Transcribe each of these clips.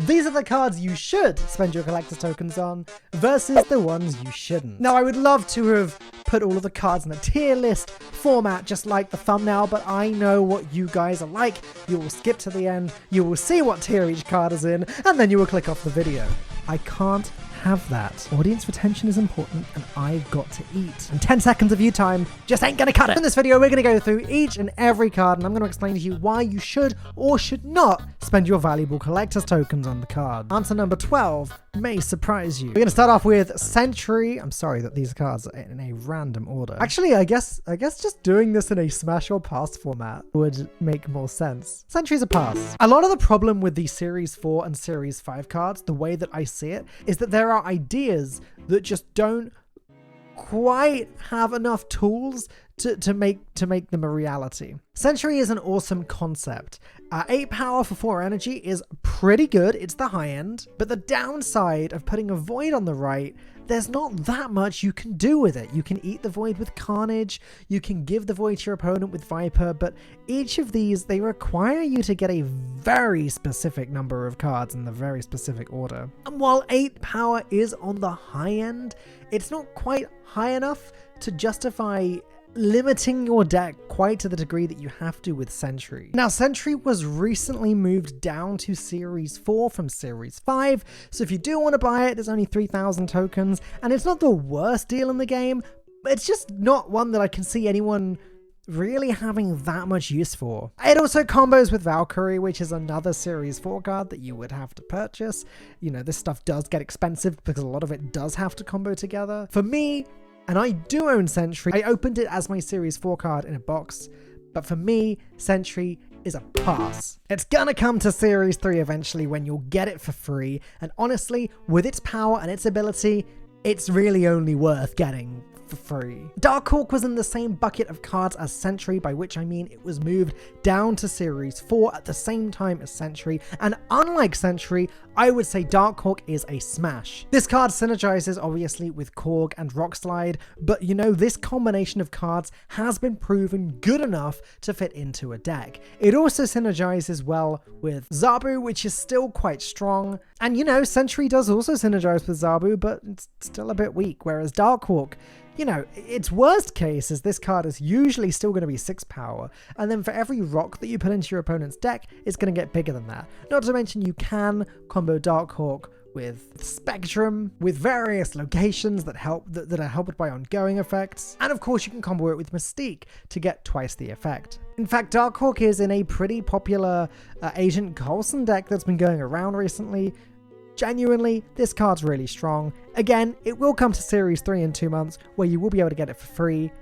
these are the cards you should spend your collector's tokens on versus the ones you shouldn't. Now, I would love to have put all of the cards in a tier list format just like the thumbnail, but I know what you guys are like. You will skip to the end, you will see what tier each card is in, and then you will click off the video. I can't have that. Audience retention is important and I've got to eat. And 10 seconds of view time just ain't gonna cut it. In this video, we're gonna go through each and every card and I'm gonna explain to you why you should or should not spend your valuable collector's tokens on the card. Answer number 12 may surprise you. We're gonna start off with Sentry. I'm sorry that these cards are in a random order. Actually, I guess just doing this in a smash or pass format would make more sense. Sentry's a pass. A lot of the problem with the Series 4 and Series 5 cards, the way that I see it, is that there are ideas that just don't quite have enough tools to make them a reality. Sentry is an awesome concept. 8 power for 4 energy is pretty good, it's the high end, but the downside of putting a Void on the right, there's not that much you can do with it. You can eat the Void with Carnage, you can give the Void to your opponent with Viper, but each of these, they require you to get a very specific number of cards in the very specific order. And while 8 power is on the high end, it's not quite high enough to justify limiting your deck quite to the degree that you have to with Sentry. Now, Sentry was recently moved down to Series 4 from Series 5, so if you do want to buy it, there's only 3,000 tokens, and it's not the worst deal in the game, but it's just not one that I can see anyone really having that much use for. It also combos with Valkyrie, which is another Series 4 card that you would have to purchase. You know, this stuff does get expensive because a lot of it does have to combo together. For me, and I do own Sentry, I opened it as my Series 4 card in a box, but for me, Sentry is a pass. It's gonna come to Series 3 eventually when you'll get it for free, and honestly, with its power and its ability, it's really only worth getting for free. Darkhawk was in the same bucket of cards as Sentry, by which I mean it was moved down to Series 4 at the same time as Sentry, and unlike Sentry, I would say Darkhawk is a smash. This card synergizes obviously with Korg and Rockslide, but you know, this combination of cards has been proven good enough to fit into a deck. It also synergizes well with Zabu, which is still quite strong, and you know, Sentry does also synergize with Zabu, but it's still a bit weak, whereas Darkhawk, you know, its worst case is this card is usually still going to be 6 power, and then for every rock that you put into your opponent's deck, it's going to get bigger than that. Not to mention you can combo Darkhawk with Spectrum, with various locations that are helped by ongoing effects, and of course you can combo it with Mystique to get twice the effect. In fact, Darkhawk is in a pretty popular Agent Coulson deck that's been going around recently. Genuinely, this card's really strong. Again, it will come to Series 3 in 2 months, where you will be able to get it for free.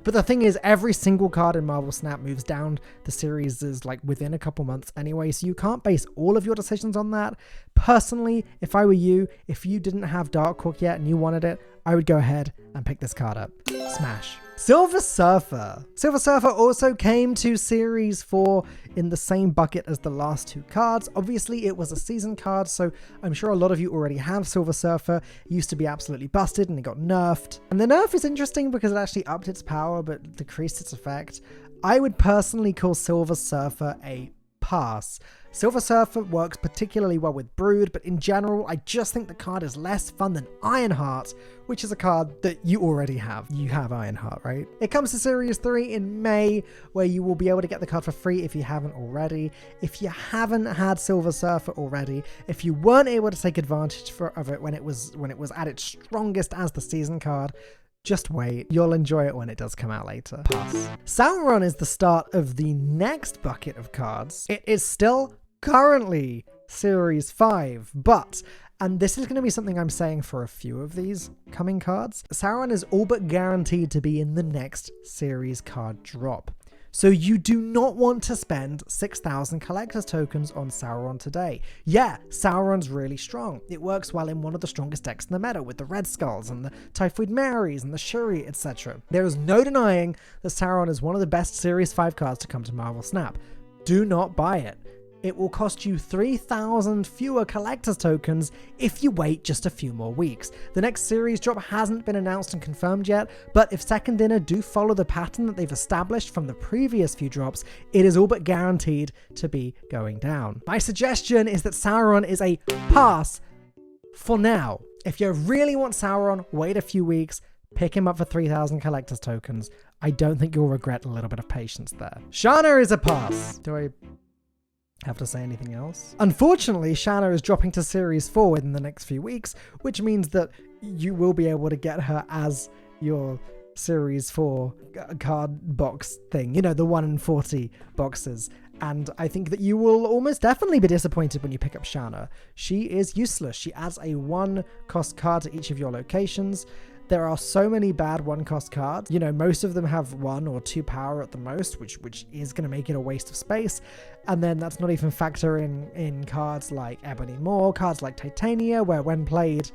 But the thing is, every single card in Marvel Snap moves down the series is like within a couple months anyway, so you can't base all of your decisions on that. Personally, if I were you, if you didn't have Darkhawk yet and you wanted it, I would go ahead and pick this card up. Smash. Silver Surfer. Silver Surfer also came to Series 4 in the same bucket as the last 2 cards. Obviously, it was a season card, so I'm sure a lot of you already have Silver Surfer. It used to be absolutely busted and it got nerfed. And the nerf is interesting because it actually upped its power but decreased its effect. I would personally call Silver Surfer a pass. Silver Surfer works particularly well with Brood, but in general, I just think the card is less fun than Ironheart, which is a card that you already have. You have Ironheart, right? It comes to Series 3 in May, where you will be able to get the card for free if you haven't already. If you haven't had Silver Surfer already, if you weren't able to take advantage of it when it was at its strongest as the season card, just wait, you'll enjoy it when it does come out later. Pass. Sauron is the start of the next bucket of cards. It is still currently Series 5, but, and this is going to be something I'm saying for a few of these coming cards, Sauron is all but guaranteed to be in the next series card drop. So you do not want to spend 6,000 collector's tokens on Sauron today. Yeah, Sauron's really strong. It works well in one of the strongest decks in the meta with the Red Skulls and the Typhoid Marys and the Shuri, etc. There is no denying that Sauron is one of the best Series 5 cards to come to Marvel Snap. Do not buy it. it will cost you 3,000 fewer collector's tokens if you wait just a few more weeks. The next series drop hasn't been announced and confirmed yet, but if Second Dinner do follow the pattern that they've established from the previous few drops, it is all but guaranteed to be going down. My suggestion is that Sauron is a pass for now. If you really want Sauron, wait a few weeks, pick him up for 3,000 collector's tokens. I don't think you'll regret a little bit of patience there. Shanna is a pass. Do I have to say anything else? Unfortunately, Shanna is dropping to Series 4 within the next few weeks, which means that you will be able to get her as your Series 4 card box thing. You know, the 1 in 40 boxes. And I think that you will almost definitely be disappointed when you pick up Shanna. She is useless. She adds a 1-cost card to each of your locations. There are so many bad 1-cost cards. You know, most of them have 1 or 2 power at the most, which is going to make it a waste of space. And then that's not even factoring in cards like Ebony Maw, cards like Titania, where when played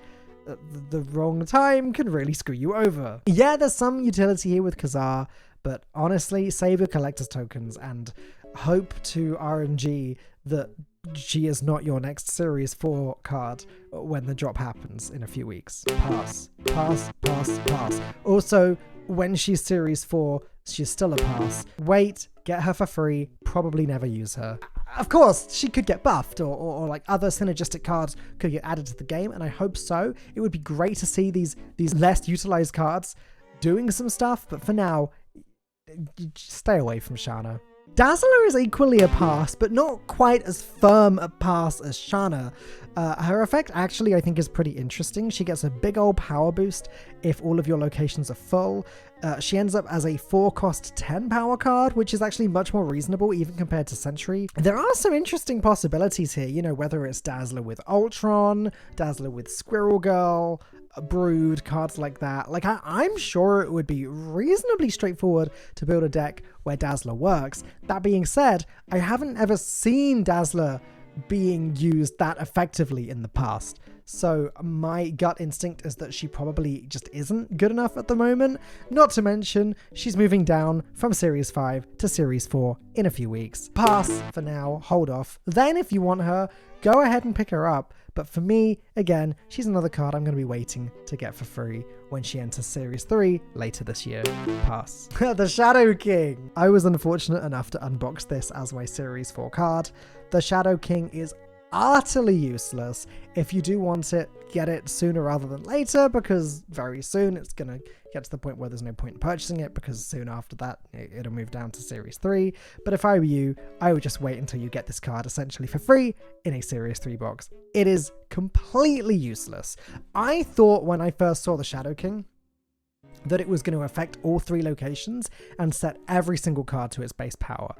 at the wrong time can really screw you over. Yeah, there's some utility here with Ka-Zar, but honestly, save your collector's tokens and hope to RNG that she is not your next Series 4 card when the drop happens in a few weeks. Pass. Pass, pass, pass. Also, when she's Series 4, she's still a pass. Wait, get her for free, probably never use her. Of course, she could get buffed or like other synergistic cards could get added to the game, and I hope so. It would be great to see these less utilized cards doing some stuff, but for now, stay away from Shanna. Dazzler is equally a pass, but not quite as firm a pass as Shanna. Her effect actually I think is pretty interesting. She gets a big old power boost if all of your locations are full. She ends up as a 4-cost 10 power card, which is actually much more reasonable even compared to Sentry. There are some interesting possibilities here, you know, whether it's Dazzler with Ultron, Dazzler with Squirrel Girl, Brood, cards like that. Like, I'm sure it would be reasonably straightforward to build a deck where Dazzler works. That being said, I haven't ever seen Dazzler being used that effectively in the past. So my gut instinct is that she probably just isn't good enough at the moment. Not to mention, she's moving down from Series 5 to Series 4 in a few weeks. Pass for now, hold off. Then if you want her, go ahead and pick her up. But for me, again, she's another card I'm going to be waiting to get for free when she enters Series 3 later this year. Pass. The Shadow King. I was unfortunate enough to unbox this as my Series 4 card. The Shadow King is utterly useless. If you do want it, get it sooner rather than later, because very soon it's going to get to the point where there's no point in purchasing it, because soon after that it'll move down to Series 3. But if I were you, I would just wait until you get this card essentially for free in a Series 3 box. It is completely useless. I thought when I first saw the Shadow King that it was going to affect all 3 locations and set every single card to its base power.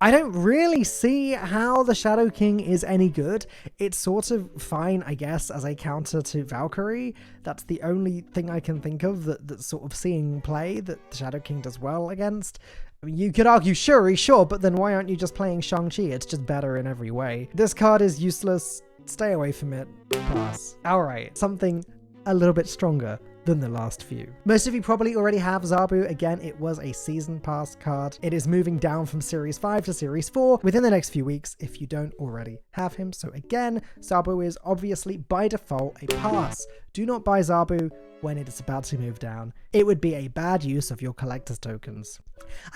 I don't really see how the Shadow King is any good. It's sort of fine, I guess, as a counter to Valkyrie. That's the only thing I can think of that's sort of seeing play that the Shadow King does well against. I mean, you could argue Shuri, sure, but then why aren't you just playing Shang-Chi? It's just better in every way. This card is useless. Stay away from it. Pass. Alright, something a little bit stronger than the last few. Most of you probably already have Zabu. Again, it was a season pass card. It is moving down from Series 5 to Series 4 within the next few weeks if you don't already have him. So again, Zabu is obviously by default a pass. Do not buy Zabu when it is about to move down. It would be a bad use of your collector's tokens.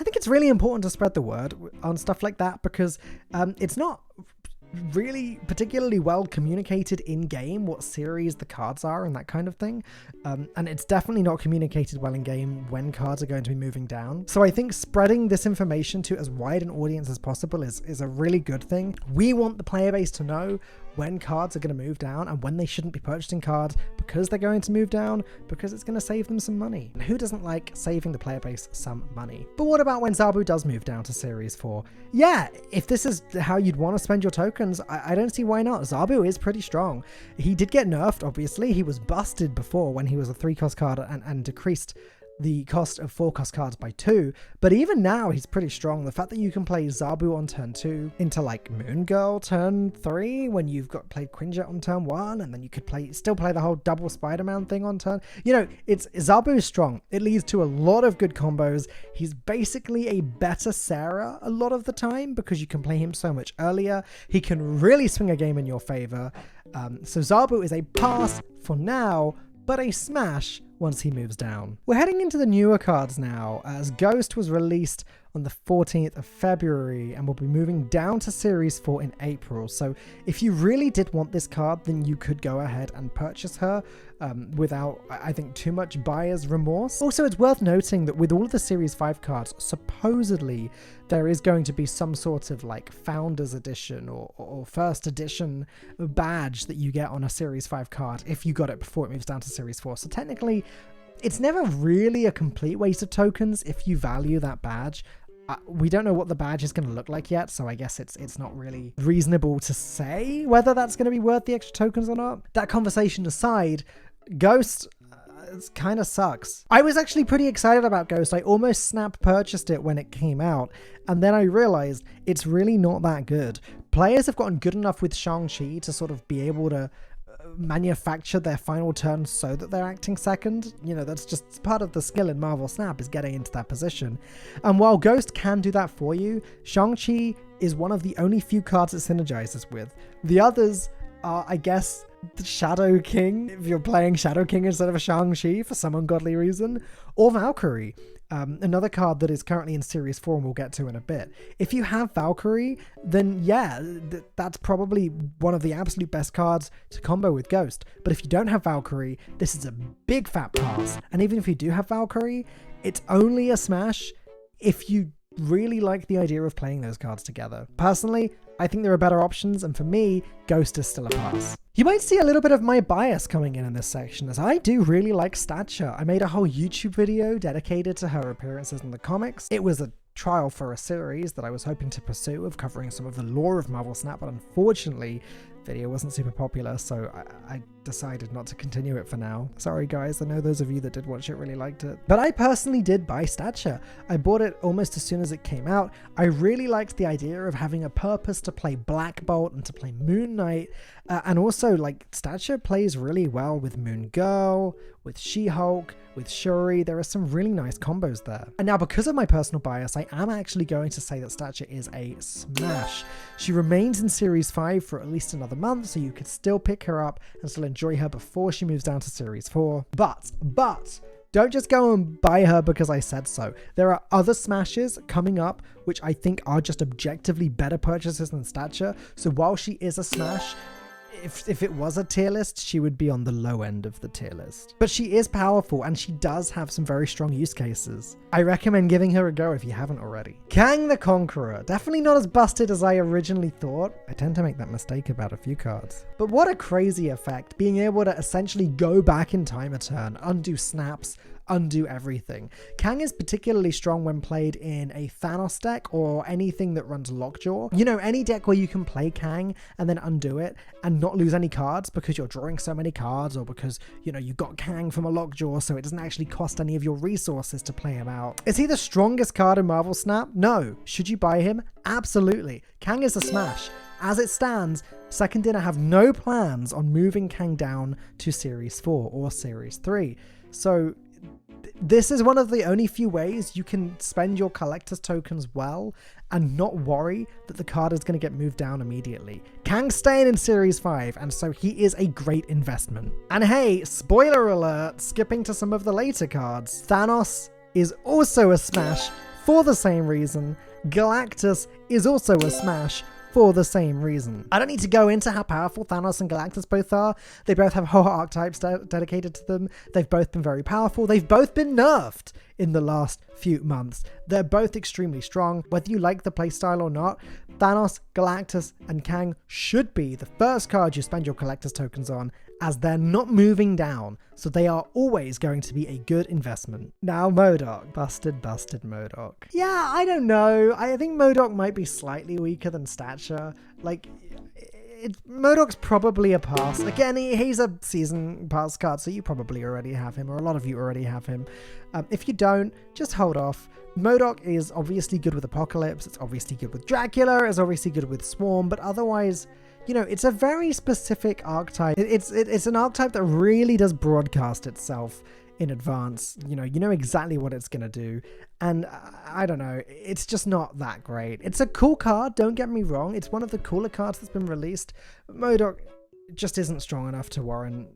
I think it's really important to spread the word on stuff like that because it's not really particularly well communicated in game what series the cards are and that kind of thing, and it's definitely not communicated well in game when cards are going to be moving down. So I think spreading this information to as wide an audience as possible is a really good thing. We want the player base to know when cards are going to move down and when they shouldn't be purchasing cards because they're going to move down, because it's going to save them some money. And who doesn't like saving the player base some money? But what about when Zabu does move down to Series 4? Yeah, if this is how you'd want to spend your tokens, I don't see why not. Zabu is pretty strong. He did get nerfed, obviously. He was busted before when he was a 3-cost card and decreased the cost of 4-cost cards by 2, but even now he's pretty strong. The fact that you can play Zabu on turn 2 into like Moon Girl turn 3 when you've got played Quinjet on turn 1, and then you could still play the whole double Spider-Man thing on turn. You know, Zabu is strong. It leads to a lot of good combos. He's basically a better Sarah a lot of the time because you can play him so much earlier. He can really swing a game in your favor. So Zabu is a pass for now, but a smash once he moves down. We're heading into the newer cards now, as Ghost was released on the 14th of February and will be moving down to Series 4 in April. So if you really did want this card, then you could go ahead and purchase her without, I think, too much buyer's remorse. Also, it's worth noting that with all of the Series 5 cards, supposedly there is going to be some sort of like Founders Edition or First Edition badge that you get on a Series 5 card if you got it before it moves down to Series 4. So technically, it's never really a complete waste of tokens if you value that badge. We don't know what the badge is going to look like yet, so I guess it's not really reasonable to say whether that's going to be worth the extra tokens or not. That conversation aside, Ghost kind of sucks. I was actually pretty excited about Ghost. I almost snap purchased it when it came out, and then I realized it's really not that good. Players have gotten good enough with Shang-Chi to sort of be able to manufacture their final turn so that they're acting second. You know, that's just part of the skill in Marvel Snap, is getting into that position. And while Ghost can do that for you, Shang-Chi is one of the only few cards it synergizes with. The others are, I guess, the Shadow King, if you're playing Shadow King instead of a Shang-Chi for some ungodly reason, or Valkyrie. Another card that is currently in Series 4 and we'll get to in a bit. If you have Valkyrie, then yeah, that's probably one of the absolute best cards to combo with Ghost. But if you don't have Valkyrie, this is a big fat pass. And even if you do have Valkyrie, it's only a smash if you really like the idea of playing those cards together. Personally, I think there are better options, and for me, Ghost is still a pass. You might see a little bit of my bias coming in this section, as I do really like Stature. I made a whole YouTube video dedicated to her appearances in the comics. It was a trial for a series that I was hoping to pursue of covering some of the lore of Marvel Snap, but unfortunately, the video wasn't super popular, so I decided not to continue it for now. Sorry guys, I know those of you that did watch it really liked it. But I personally did buy Stature. I bought it almost as soon as it came out. I really liked the idea of having a purpose to play Black Bolt and to play Moon Knight, and also like Stature plays really well with Moon Girl, with She-Hulk, with Shuri. There are some really nice combos there. And now, because of my personal bias, I am actually going to say that Stature is a smash. She remains in Series 5 for at least another month, so you could still pick her up and still enjoy her before she moves down to Series 4. But don't just go and buy her because I said so. There are other smashes coming up which I think are just objectively better purchases than Stature. So while she is a smash, if it was a tier list, she would be on the low end of the tier list. But she is powerful and she does have some very strong use cases. I recommend giving her a go if you haven't already. Kang the Conqueror. Definitely not as busted as I originally thought. I tend to make that mistake about a few cards. But what a crazy effect, being able to essentially go back in time a turn, undo snaps, undo everything. Kang is particularly strong when played in a Thanos deck or anything that runs Lockjaw. You know, any deck where you can play Kang and then undo it and not lose any cards because you're drawing so many cards, or because, you know, you got Kang from a Lockjaw, so it doesn't actually cost any of your resources to play him out. Is he the strongest card in Marvel Snap? No. Should you buy him? Absolutely. Kang is a smash. As it stands, Second Dinner have no plans on moving Kang down to Series 4 or Series 3. So this is one of the only few ways you can spend your collector's tokens well and not worry that the card is going to get moved down immediately. Kang's staying in Series 5, and so he is a great investment. And hey, spoiler alert, skipping to some of the later cards, Thanos is also a smash for the same reason. Galactus is also a smash for the same reason. I don't need to go into how powerful Thanos and Galactus both are. They both have whole archetypes dedicated to them. They've both been very powerful. They've both been nerfed in the last few months. They're both extremely strong. Whether you like the playstyle or not, Thanos, Galactus, and Kang should be the first card you spend your collector's tokens on, as they're not moving down, so they are always going to be a good investment. Now, MODOK. Busted MODOK. Yeah, I don't know. I think MODOK might be slightly weaker than Stature. Like, MODOK's probably a pass. Again, he's a season pass card, so you probably already have him, or a lot of you already have him. If you don't, just hold off. MODOK is obviously good with Apocalypse, it's obviously good with Dracula, it's obviously good with Swarm, but otherwise, you know, it's a very specific archetype. It's an archetype that really does broadcast itself in advance. You know exactly what it's gonna do, and I don't know, it's just not that great. It's a cool card, don't get me wrong, it's one of the cooler cards that's been released. MODOK just isn't strong enough to warrant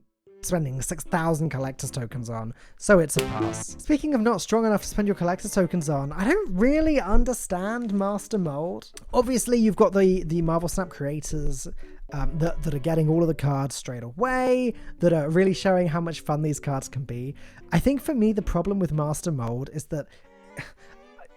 spending 6,000 collector's tokens on, so it's a pass. Speaking of not strong enough to spend your collector's tokens on, I don't really understand Master Mold. Obviously, you've got the Marvel Snap creators that are getting all of the cards straight away, that are really showing how much fun these cards can be. I think for me, the problem with Master Mold is that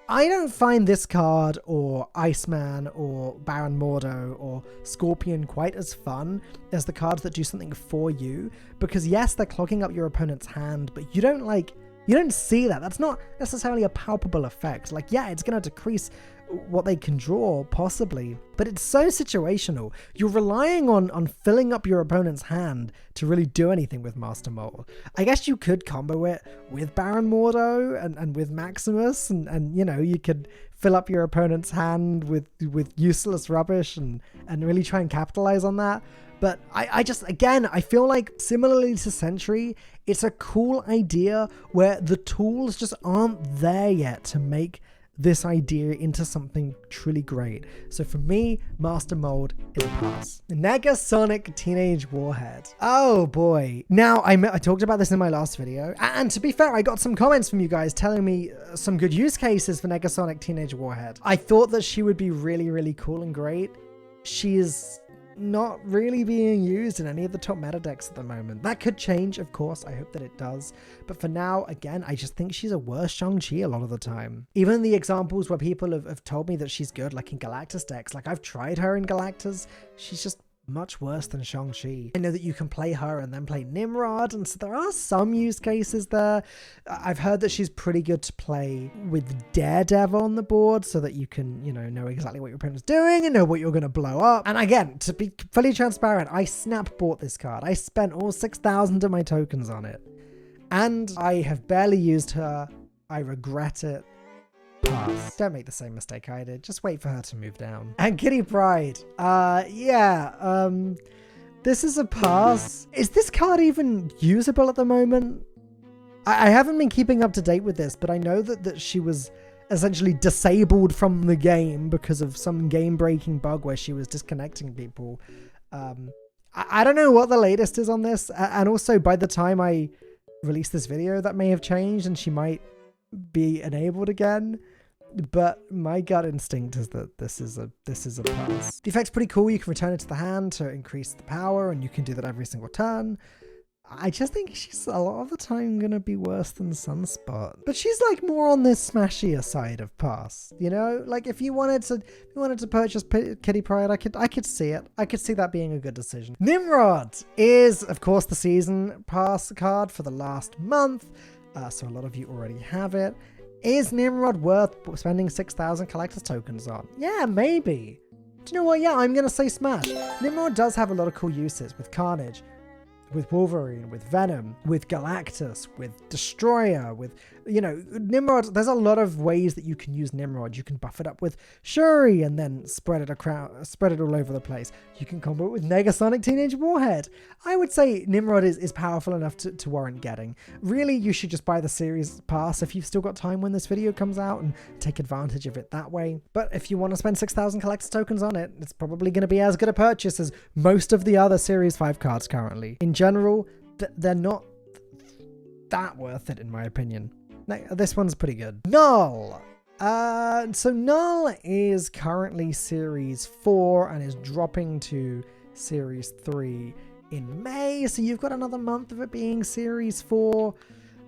I don't find this card or Iceman or Baron Mordo or Scorpion quite as fun as the cards that do something for you, because yes, they're clogging up your opponent's hand, but you don't see that. That's not necessarily a palpable effect. Like, yeah, it's going to decrease what they can draw, possibly, but it's so situational. You're relying on filling up your opponent's hand to really do anything with Master Mold. I guess you could combo it with Baron Mordo and with Maximus, and you know, you could fill up your opponent's hand with useless rubbish and really try and capitalize on that. But I just, again, I feel like similarly to Sentry, it's a cool idea where the tools just aren't there yet to make this idea into something truly great. So for me, Master Mold is a pass. Negasonic Teenage Warhead. Oh boy. Now, I talked about this in my last video, and to be fair, I got some comments from you guys telling me some good use cases for Negasonic Teenage Warhead. I thought that she would be really, really cool and great. She is not really being used in any of the top meta decks at the moment. That could change, of course. I hope that it does. But for now, again, I just think she's a worse Shang-Chi a lot of the time. Even the examples where people have told me that she's good, like in Galactus decks, like I've tried her in Galactus, she's just much worse than Shang-Chi. I know that you can play her and then play Nimrod, and so there are some use cases there. I've heard that she's pretty good to play with Daredevil on the board, so that you can, you know exactly what your opponent's doing and know what you're going to blow up. And again, to be fully transparent, I snap bought this card. I spent all 6,000 of my tokens on it, and I have barely used her. I regret it. Pass. Don't make the same mistake I did. Just wait for her to move down. And Kitty Pryde. This is a pass. Is this card even usable at the moment? I haven't been keeping up to date with this, but I know that she was essentially disabled from the game because of some game-breaking bug where she was disconnecting people. I don't know what the latest is on this, and also by the time I release this video, that may have changed and she might be enabled again, but my gut instinct is that this is a pass. The effect's pretty cool. You can return it to the hand to increase the power, and you can do that every single turn. I just think she's a lot of the time gonna be worse than Sunspot, but she's like more on this smashier side of pass. You know, like if you wanted to purchase Kitty Pryde, I could see it. I could see that being a good decision. Nimrod is, of course, the season pass card for the last month. So a lot of you already have it. Is Nimrod worth spending 6,000 collector's tokens on? Yeah, maybe. Do you know what? Yeah, I'm going to say smash. Nimrod does have a lot of cool uses with Carnage, with Wolverine, with Venom, with Galactus, with Destroyer, with, you know, Nimrod. There's a lot of ways that you can use Nimrod. You can buff it up with Shuri and then spread it all over the place. You can combo it with Negasonic Teenage Warhead. I would say Nimrod is powerful enough to warrant getting. Really, you should just buy the series pass if you've still got time when this video comes out and take advantage of it that way. But if you want to spend 6,000 collector's tokens on it, it's probably going to be as good a purchase as most of the other Series 5 cards currently. In general, they're not that worth it, in my opinion. This one's pretty good. Null. So Null is currently Series 4 and is dropping to Series 3 in May. So you've got another month of it being Series 4.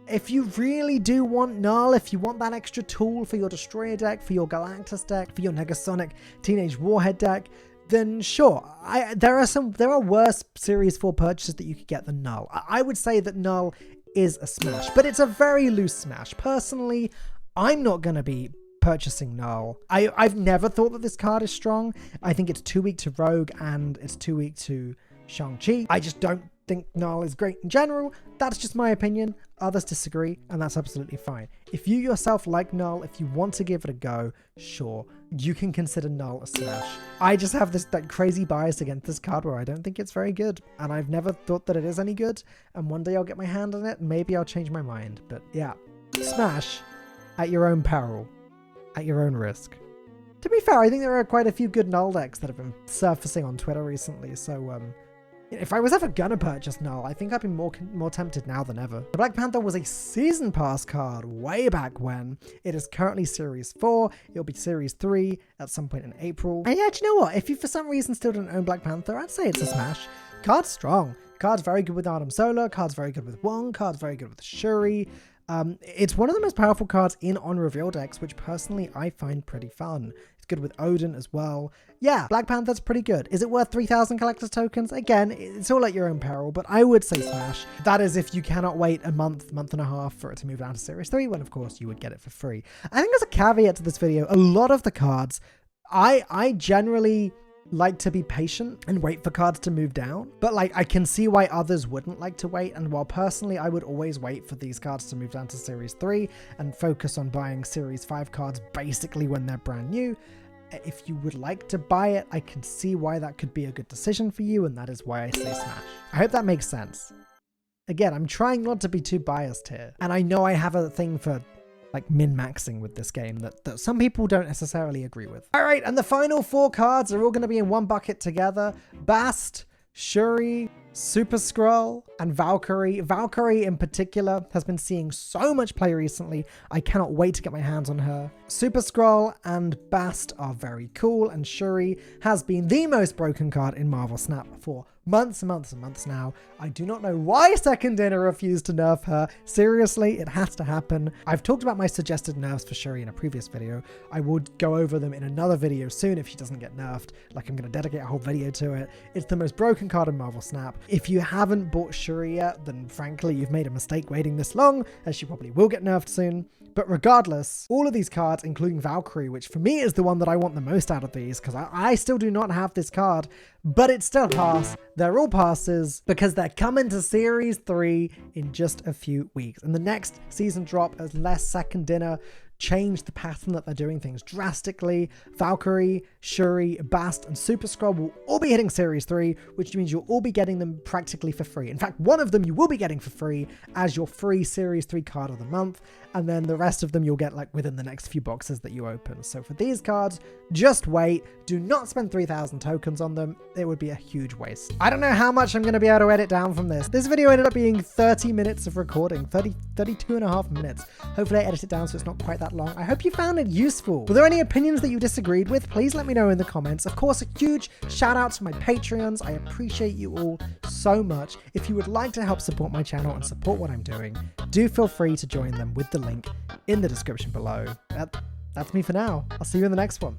If you really do want Null, if you want that extra tool for your Destroyer deck, for your Galactus deck, for your Negasonic Teenage Warhead deck, then sure. There are worse Series 4 purchases that you could get than Null. I would say that Null is a smash, but it's a very loose smash. Personally, I'm not going to be purchasing Null. I've never thought that this card is strong. I think it's too weak to Rogue and it's too weak to Shang-Chi. I just don't think Null is great in general. That's just my opinion. Others disagree, and that's absolutely fine. If you yourself like Null, if you want to give it a go, sure, you can consider Null a smash. I just have this crazy bias against this card where I don't think it's very good, and I've never thought that it is any good, and one day I'll get my hand on it, and maybe I'll change my mind. But yeah, smash at your own peril, at your own risk. To be fair, I think there are quite a few good Null decks that have been surfacing on Twitter recently, so if I was ever gonna purchase Null, I think I'd be more tempted now than ever. The Black Panther was a Season Pass card way back when. It is currently Series 4. It'll be Series 3 at some point in April. And yeah, do you know what? If you for some reason still don't own Black Panther, I'd say it's a smash. Card's strong. Card's very good with Adam Solo. Card's very good with Wong. Card's very good with Shuri. It's one of the most powerful cards in on-reveal decks, which personally I find pretty fun. It's good with Odin as well. Yeah, Black Panther's pretty good. Is it worth 3,000 collector's tokens? Again, it's all at your own peril, but I would say smash. That is if you cannot wait a month and a half for it to move down to Series 3, when of course you would get it for free. I think there's a caveat to this video. A lot of the cards, I generally like to be patient and wait for cards to move down, but like I can see why others wouldn't like to wait, and while personally I would always wait for these cards to move down to Series 3 and focus on buying Series 5 cards basically when they're brand new, if you would like to buy it, I can see why that could be a good decision for you, and that is why I say smash. I hope that makes sense. Again, I'm trying not to be too biased here, and I know I have a thing for like min-maxing with this game that some people don't necessarily agree with. All right, and the final 4 cards are all going to be in one bucket together. Bast, Shuri, Super Skrull, and Valkyrie. Valkyrie in particular has been seeing so much play recently. I cannot wait to get my hands on her. Super Skrull and Bast are very cool, and Shuri has been the most broken card in Marvel Snap for months and months and months now. I do not know why Second Dinner refused to nerf her. Seriously, it has to happen. I've talked about my suggested nerfs for Shuri in a previous video. I would go over them in another video soon if she doesn't get nerfed. Like, I'm going to dedicate a whole video to it. It's the most broken card in Marvel Snap. If you haven't bought Shuri yet, then frankly, you've made a mistake waiting this long, as she probably will get nerfed soon. But regardless, all of these cards, including Valkyrie, which for me is the one that I want the most out of these, because I still do not have this card, but it's still a pass. They're all passes because they're coming to Series 3 in just a few weeks. And the next season drop, unless Second Dinner change the pattern that they're doing things drastically, Valkyrie, Shuri, Bast, and Super Skrull will all be hitting Series 3, which means you'll all be getting them practically for free. In fact, one of them you will be getting for free as your free Series 3 card of the month, and then the rest of them you'll get like within the next few boxes that you open. So for these cards, just wait. Do not spend 3,000 tokens on them. It would be a huge waste. I don't know how much I'm going to be able to edit down from this. This video ended up being 30 minutes of recording, 32 and a half minutes. Hopefully I edit it down so it's not quite that long. I hope you found it useful. Were there any opinions that you disagreed with? Please let me know in the comments. Of course, a huge shout out to my Patreons. I appreciate you all so much. If you would like to help support my channel and support what I'm doing, do feel free to join them with the link in the description below. That's me for now. I'll see you in the next one.